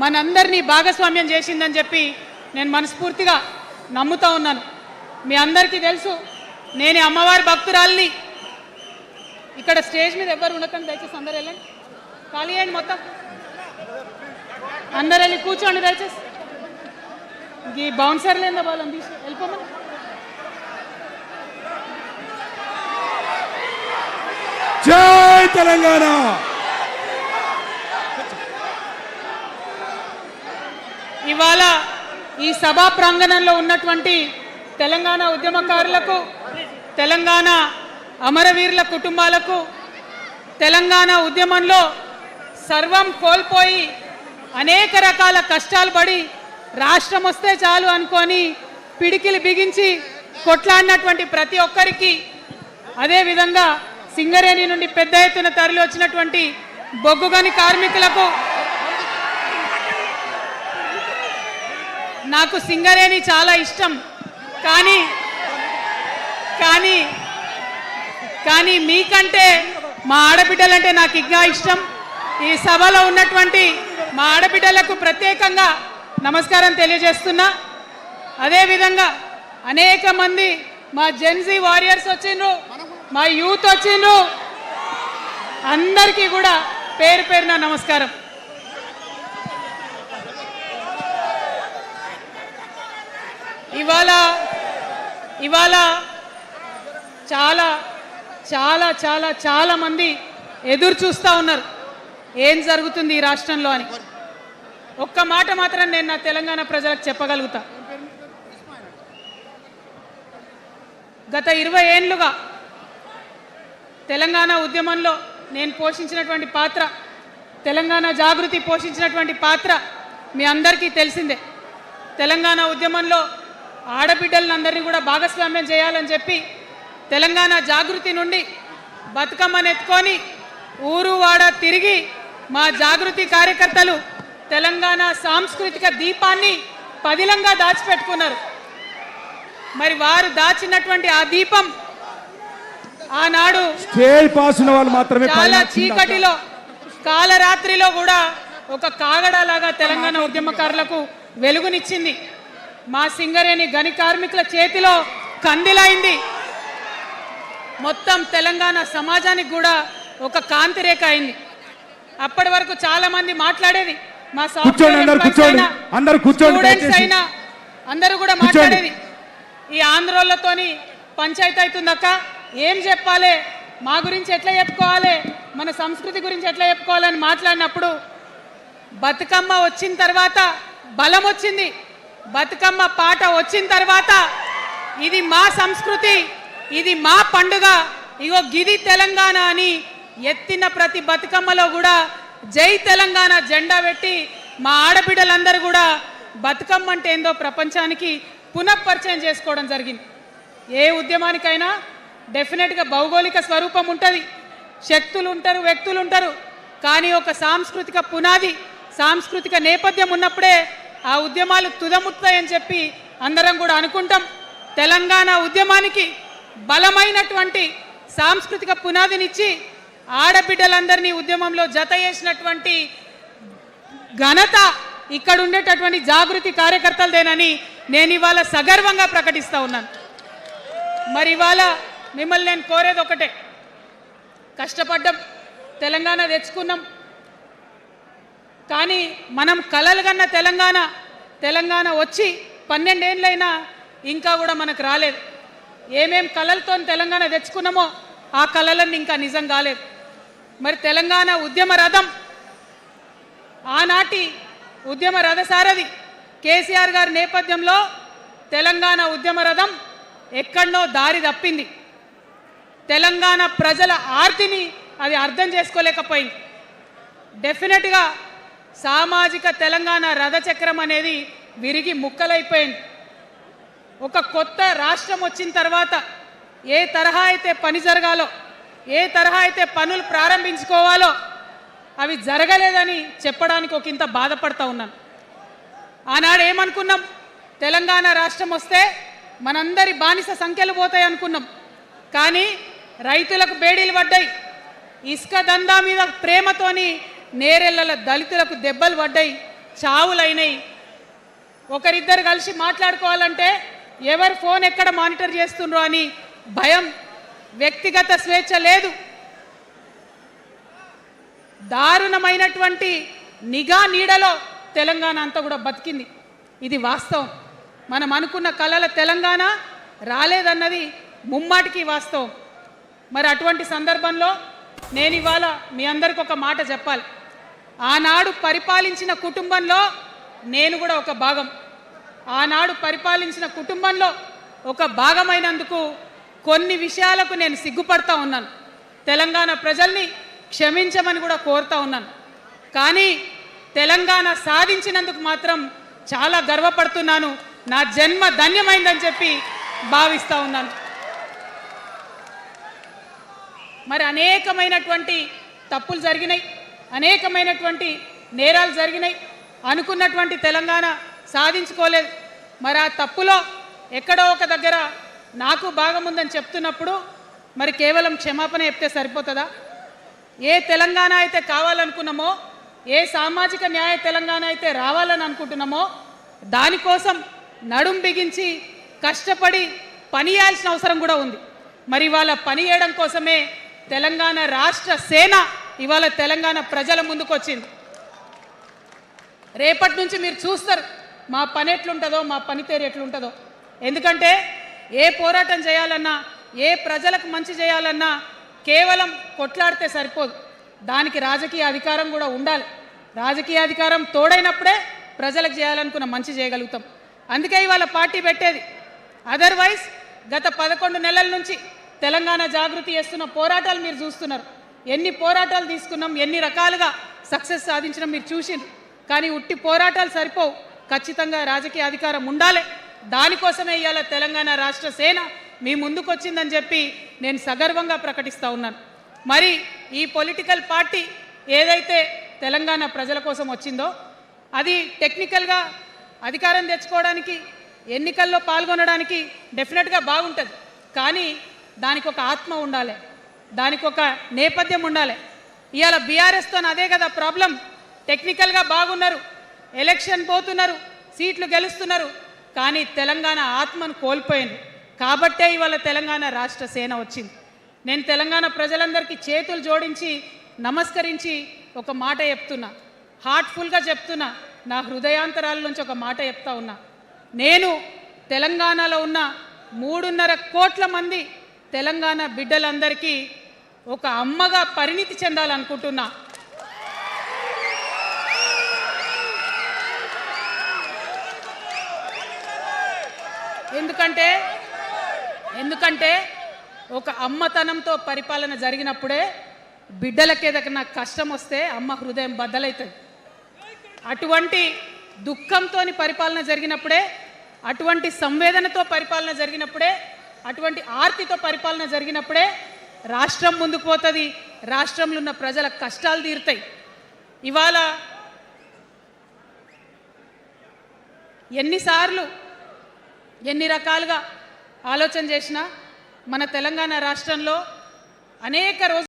మనందరినీ భాగస్వామ్యం చేసిందని చెప్పి నేను మనస్ఫూర్తిగా నమ్ముతా ఉన్నాను. మీ అందరికీ తెలుసు, నేను అమ్మవారి భక్తురాలిని. ఇక్కడ స్టేజ్ మీద ఎవ్వరు ఉండకండి, దయచేసి అందరు వెళ్ళండి, ఖాళీ అయ్యండి, మొత్తం అందరు వెళ్ళి కూర్చోండి దయచేసి. ఈ బౌన్సర్లు ఏందో వాళ్ళని తీసి వెళ్ళిపోమని. జై తెలంగాణ. ఇవాళ ఈ సభా ప్రాంగణంలో ఉన్నటువంటి తెలంగాణ ఉద్యమకారులకు, తెలంగాణ అమరవీరుల కుటుంబాలకు, తెలంగాణ ఉద్యమంలో సర్వం కోల్పోయి అనేక రకాల కష్టాలు పడి రాష్ట్రం వస్తే చాలు అనుకొని పిడికిలు బిగించి కొట్లాడినటువంటి ప్రతి ఒక్కరికి, అదేవిధంగా సింగరేణి నుండి పెద్ద ఎత్తున తరలి వచ్చినటువంటి బొగ్గుగని కార్మికులకు, నాకు సింగరేణి చాలా ఇష్టం, కానీ కానీ కానీ మీకంటే మా ఆడబిడ్డలంటే నాకు ఇంకా ఇష్టం. ఈ సభలో ఉన్నటువంటి మా ఆడబిడ్డలకు ప్రత్యేకంగా నమస్కారం తెలియజేస్తున్నా. అదేవిధంగా అనేక మంది మా జెన్జీ వారియర్స్ వచ్చిండ్రు, మా యూత్ వచ్చిండ్రు, అందరికీ కూడా పేరు పేరున నమస్కారం. ఇవాళ చాలా చాలా చాలా చాలా మంది ఎదురు చూస్తూ ఉన్నారు ఏం జరుగుతుంది ఈ రాష్ట్రంలో అని. ఒక్క మాట మాత్రం నేను నా తెలంగాణ ప్రజలకు చెప్పగలుగుతా. గత 20 ఏళ్లుగా తెలంగాణ ఉద్యమంలో నేను పోషించినటువంటి పాత్ర, తెలంగాణ జాగృతి పోషించినటువంటి పాత్ర మీ అందరికీ తెలిసిందే. తెలంగాణ ఉద్యమంలో ఆడబిడ్డలందరినీ కూడా భాగస్వామ్యం చేయాలని చెప్పి తెలంగాణ జాగృతి నుండి బతుకమ్మను ఎత్తుకొని ఊరు వాడ తిరిగి మా జాగృతి కార్యకర్తలు తెలంగాణ సాంస్కృతిక దీపాన్ని పదిలంగా దాచిపెట్టుకున్నారు. మరి వారు దాచినటువంటి ఆ దీపం ఆనాడు చాలా చీకటిలో కాలరాత్రిలో కూడా ఒక కాగడాలాగా తెలంగాణ ఉద్యమకారులకు వెలుగునిచ్చింది. మా సింగరేణి గని కార్మికుల చేతిలో కందిలైంది. మొత్తం తెలంగాణ సమాజానికి కూడా ఒక కాంతి రేఖ అయింది. అప్పటి వరకు చాలా మంది మాట్లాడేది, మా స్టూడెంట్స్ అయినా అందరూ కూడా మాట్లాడేది, ఈ ఆంధ్రోళ్ళతోని పంచాయతీ అవుతుందక్క, ఏం చెప్పాలి, మా గురించి ఎట్లా చెప్పుకోవాలి, మన సంస్కృతి గురించి ఎట్లా చెప్పుకోవాలని మాట్లాడినప్పుడు బతుకమ్మ వచ్చిన తర్వాత బలం వచ్చింది. బతుకమ్మ పాట వచ్చిన తర్వాత ఇది మా సంస్కృతి, ఇది మా పండుగ, ఇగో గిది తెలంగాణ అని ఎత్తిన ప్రతి బతుకమ్మలో కూడా జై తెలంగాణ జెండా పెట్టి మా ఆడబిడ్డలందరూ కూడా బతుకమ్మ అంటే ఏందో ప్రపంచానికి పునఃపరిచయం చేసుకోవడం జరిగింది. ఏ ఉద్యమానికైనా డెఫినెట్గా భౌగోళిక స్వరూపం ఉంటుంది, శక్తులు ఉంటారు, వ్యక్తులు ఉంటారు, కానీ ఒక సాంస్కృతిక పునాది, సాంస్కృతిక నేపథ్యం ఉన్నప్పుడే ఆ ఉద్యమాలు తుదముట్టాయని చెప్పి అందరం కూడా అనుకుంటాం. తెలంగాణ ఉద్యమానికి బలమైనటువంటి సాంస్కృతిక పునాదినిచ్చి ఆడబిడ్డలందరినీ ఉద్యమంలో జత చేసినటువంటి ఘనత ఇక్కడ ఉండేటటువంటి జాగృతి కార్యకర్తలదేనని నేను ఇవాళ సగర్వంగా ప్రకటిస్తూ ఉన్నాను. మరి ఇవాళ మిమ్మల్ని నేను కోరేది ఒకటే, కష్టపడ్డాం, తెలంగాణ తెచ్చుకున్నాం, కానీ మనం కలలు కన్న తెలంగాణ వచ్చి 12 ఏళ్ళైనా ఇంకా కూడా మనకు రాలేదు. ఏమేం కలలతో తెలంగాణ తెచ్చుకున్నామో ఆ కలలన్నీ ఇంకా నిజం కాలేదు. మరి తెలంగాణ ఉద్యమ రథం, ఆనాటి ఉద్యమ రథసారథి కేసీఆర్ గారి నేపథ్యంలో తెలంగాణ ఉద్యమ రథం ఎక్కడనో దారి తప్పింది. తెలంగాణ ప్రజల ఆర్తిని అది అర్థం చేసుకోలేకపోయింది. డెఫినెట్గా సామాజిక తెలంగాణ రథచక్రం అనేది విరిగి ముక్కలైపోయింది. ఒక కొత్త రాష్ట్రం వచ్చిన తర్వాత ఏ తరహా అయితే పని జరగాలో, ఏ తరహా అయితే పనులు ప్రారంభించుకోవాలో అవి జరగలేదని చెప్పడానికి ఒక ఇంత బాధపడతా ఉన్నాను. ఆనాడు ఏమనుకున్నాం, తెలంగాణ రాష్ట్రం వస్తే మనందరి బానిస సంఖ్యలు పోతాయి అనుకున్నాం. కానీ రైతులకు బేడీలు పడ్డాయి, ఇసుక దందా మీద ప్రేమతోని నేరెళ్ల దళితులకు దెబ్బలు పడ్డాయి, చావులైనవి. ఒకరిద్దరు కలిసి మాట్లాడుకోవాలంటే ఎవరి ఫోన్ ఎక్కడ మానిటర్ చేస్తుండ్రో అని భయం, వ్యక్తిగత స్వేచ్ఛ లేదు. దారుణమైనటువంటి నిఘా నీడలో తెలంగాణ అంతా కూడా బతికింది. ఇది వాస్తవం. మనం అనుకున్న కలల తెలంగాణ రాలేదన్నది ముమ్మాటికి వాస్తవం. మరి అటువంటి సందర్భంలో నేను ఇవాళ మీ అందరికి ఒక మాట చెప్పాలి. ఆనాడు పరిపాలించిన కుటుంబంలో నేను కూడా ఒక భాగం. ఆనాడు పరిపాలించిన కుటుంబంలో ఒక భాగమైనందుకు కొన్ని విషయాలకు నేను సిగ్గుపడతా ఉన్నాను. తెలంగాణ ప్రజల్ని క్షమించమని కూడా కోరుతా ఉన్నాను. కానీ తెలంగాణ సాధించినందుకు మాత్రం చాలా గర్వపడుతున్నాను. నా జన్మ ధన్యమైందని చెప్పి భావిస్తూ ఉన్నాను. మరి అనేకమైనటువంటి తప్పులు జరిగినాయి, అనేకమైనటువంటి నేరాలు జరిగినాయి. అనుకున్నటువంటి తెలంగాణ సాధించుకోలేదు. మరి ఆ తప్పులో ఎక్కడో ఒక దగ్గర నాకు భాగం ఉందని చెప్తున్నప్పుడు మరి కేవలం క్షమాపణ చెప్తే సరిపోతుందా? ఏ తెలంగాణ అయితే కావాలనుకున్నామో, ఏ సామాజిక న్యాయ తెలంగాణ అయితే రావాలని అనుకుంటున్నామో దానికోసం నడుం బిగించి కష్టపడి పని చేయాల్సిన అవసరం కూడా ఉంది. మరి ఇవాళ పని చేయడం కోసమే తెలంగాణ రాష్ట్ర సేన ఇవాళ తెలంగాణ ప్రజల ముందుకు వచ్చింది. రేపటి నుంచి మీరు చూస్తారు మా పని ఎట్లుంటుందో, మా పనితీరు ఎట్లుంటుందో. ఎందుకంటే ఏ పోరాటం చేయాలన్నా, ఏ ప్రజలకు మంచి చేయాలన్నా కేవలం కొట్లాడితే సరిపోదు. దానికి రాజకీయ అధికారం కూడా ఉండాలి. రాజకీయ అధికారం తోడైనప్పుడే ప్రజలకు చేయాలనుకున్న మంచి చేయగలుగుతాం. అందుకే ఇవాళ పార్టీ పెట్టేది. అదర్వైజ్ గత 11 నెలల నుంచి తెలంగాణ జాగృతి చేస్తున్న పోరాటాలు మీరు చూస్తున్నారు. ఎన్ని పోరాటాలు తీసుకున్నాం, ఎన్ని రకాలుగా సక్సెస్ సాధించినాం మీరు చూసిండ్రు. కానీ ఉట్టి పోరాటాలు సరిపోవు, ఖచ్చితంగా రాజకీయ అధికారం ఉండాలి. దానికోసమే ఇవాళ తెలంగాణ రాష్ట్ర సేన మీ ముందుకు వచ్చిందని చెప్పి నేను సగర్వంగా ప్రకటిస్తూ ఉన్నాను. మరి ఈ పొలిటికల్ పార్టీ ఏదైతే తెలంగాణ ప్రజల కోసం వచ్చిందో అది టెక్నికల్గా అధికారం తెచ్చుకోవడానికి, ఎన్నికల్లో పాల్గొనడానికి డెఫినెట్గా బాగుంటుంది. కానీ దానికి ఒక ఆత్మ ఉండాలి, దానికి ఒక నేపథ్యం ఉండాలి. ఇవాళ బీఆర్ఎస్తో అదే కదా ప్రాబ్లం. టెక్నికల్గా బాగున్నారు, ఎలక్షన్ పోతున్నారు, సీట్లు గెలుస్తున్నారు, కానీ తెలంగాణ ఆత్మను కోల్పోయింది. కాబట్టే ఇవాళ తెలంగాణ రాష్ట్ర సేన వచ్చింది. నేను తెలంగాణ ప్రజలందరికీ చేతులు జోడించి నమస్కరించి ఒక మాట చెప్తున్నా, హార్ట్ఫుల్గా చెప్తున్నా, నా హృదయాంతరాల నుంచి ఒక మాట చెప్తా ఉన్నా. నేను తెలంగాణలో ఉన్న 3.5 కోట్ల మంది తెలంగాణ బిడ్డలందరికీ ఒక అమ్మగా పరిణితి చెందాలనుకుంటున్నా. ఎందుకంటే ఒక అమ్మతనంతో పరిపాలన జరిగినప్పుడే బిడ్డలకి ఏదైనా కష్టం వస్తే అమ్మ హృదయం బద్దలవుతుంది. అటువంటి దుఃఖంతో పరిపాలన జరిగినప్పుడే, అటువంటి సంవేదనతో పరిపాలన జరిగినప్పుడే, అటువంటి ఆర్తితో పరిపాలన జరిగినప్పుడే రాష్ట్రం ముందుకు పోతుంది, రాష్ట్రంలో ఉన్న ప్రజల కష్టాలు తీరుతాయి. ఇవాళ ఎన్నిసార్లు ఎన్ని రకాలుగా ఆలోచన చేసినా మన తెలంగాణ రాష్ట్రంలో అనేక రోజులు